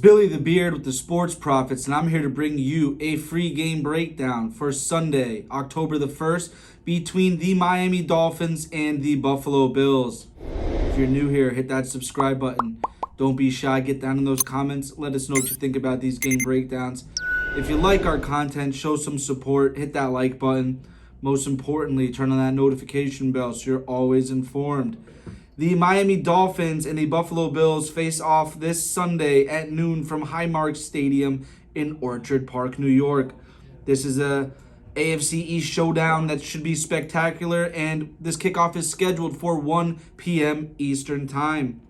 Billy the Beard with the Sports Profits, and I'm here to bring you a free game breakdown for Sunday, October the 1st, between the Miami Dolphins and the Buffalo Bills. If you're new here, hit that subscribe button. Don't be shy, get down in those comments. Let us know what you think about these game breakdowns. If you like our content, show some support, hit that like button. Most importantly, turn on that notification bell so you're always informed. The Miami Dolphins and the Buffalo Bills face off this Sunday at noon from Highmark Stadium in Orchard Park, New York. This is a AFC East showdown that should be spectacular, and this kickoff is scheduled for 1 PM Eastern Time.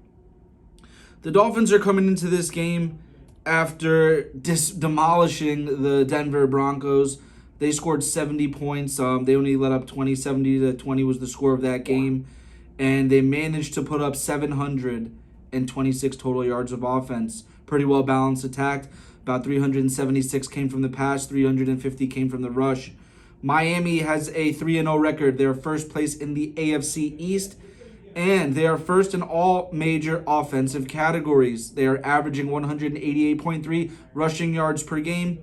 The Dolphins are coming into this game after demolishing the Denver Broncos. They scored 70 points. They only let up 20. 70-20 was the score of that game. And they managed to put up 726 total yards of offense. Pretty well balanced attack. About 376 came from the pass, 350 came from the rush. Miami has a 3-0 record. They're first place in the AFC East, and they are first in all major offensive categories. They are averaging 188.3 rushing yards per game,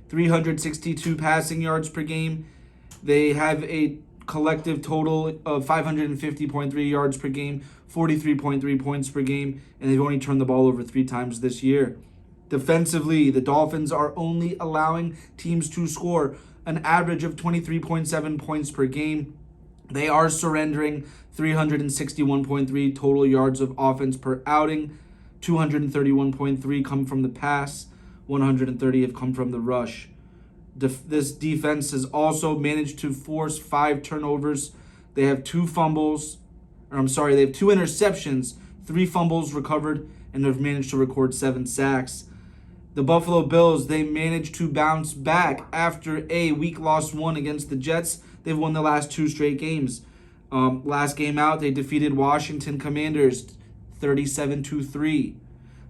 362 passing yards per game. They have a collective total of 550.3 yards per game, 43.3 points per game, and they've only turned the ball over 3 times this year. Defensively, the Dolphins are only allowing teams to score an average of 23.7 points per game. They are surrendering 361.3 total yards of offense per outing, 231.3 come from the pass, 130 have come from the rush. This defense has also managed to force 5 turnovers. They have 2 interceptions, 3 fumbles recovered, and have managed to record 7 sacks. The Buffalo Bills, they managed to bounce back after a week loss one against the Jets. They've won the last 2 straight games. Last game out, they defeated Washington Commanders 37-3.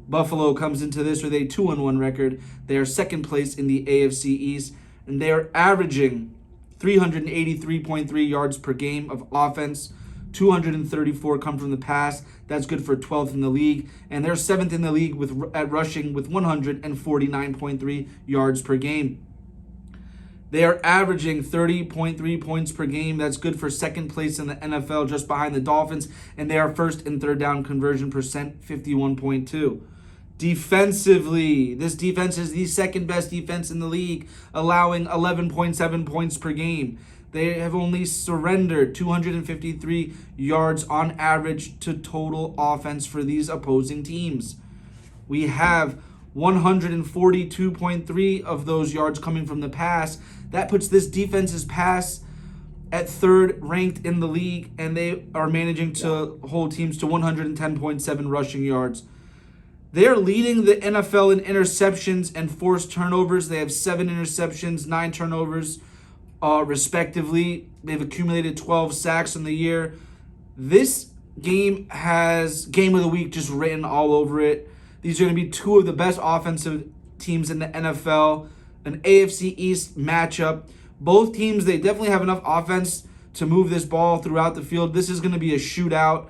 Buffalo comes into this with a 2-1 record. They are second place in the AFC East, and they are averaging 383.3 yards per game of offense. 234 come from the pass. That's good for 12th in the league, and they're 7th in the league at rushing with 149.3 yards per game. They are averaging 30.3 points per game. That's good for second place in the NFL, just behind the Dolphins, and they are first in third down conversion percent, 51.2. Defensively, this defense is the second best defense in the league, allowing 11.7 points per game. They have only surrendered 253 yards on average to total offense for these opposing teams. We have 142.3 of those yards coming from the pass. That puts this defense's pass at 3rd ranked in the league, and they are managing to hold teams to 110.7 rushing yards. They are leading the NFL in interceptions and forced turnovers. They have 7 interceptions, 9 turnovers, respectively. They've accumulated 12 sacks in the year. This game has Game of the Week just written all over it. These are going to be 2 of the best offensive teams in the NFL. An AFC East matchup. Both teams, they definitely have enough offense to move this ball throughout the field. This is going to be a shootout.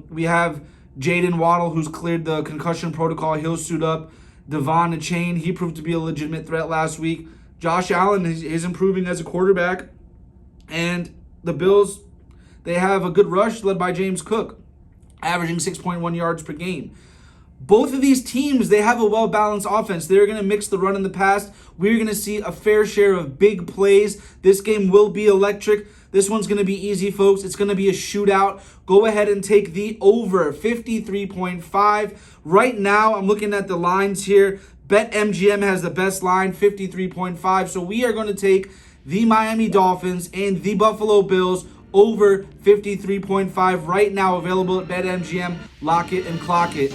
We have Jaden Waddle, who's cleared the concussion protocol. He'll suit up. Devon Achane, he proved to be a legitimate threat last week. Josh Allen is improving as a quarterback. And the Bills, they have a good rush led by James Cook, averaging 6.1 yards per game. Both of these teams, they have a well-balanced offense. They're going to mix the run and the pass. We're going to see a fair share of big plays. This game will be electric. This one's going to be easy, folks. It's going to be a shootout. Go ahead and take the over 53.5. Right now, I'm looking at the lines here. BetMGM has the best line, 53.5. So we are going to take the Miami Dolphins and the Buffalo Bills over 53.5 right now, available at BetMGM. Lock it and clock it.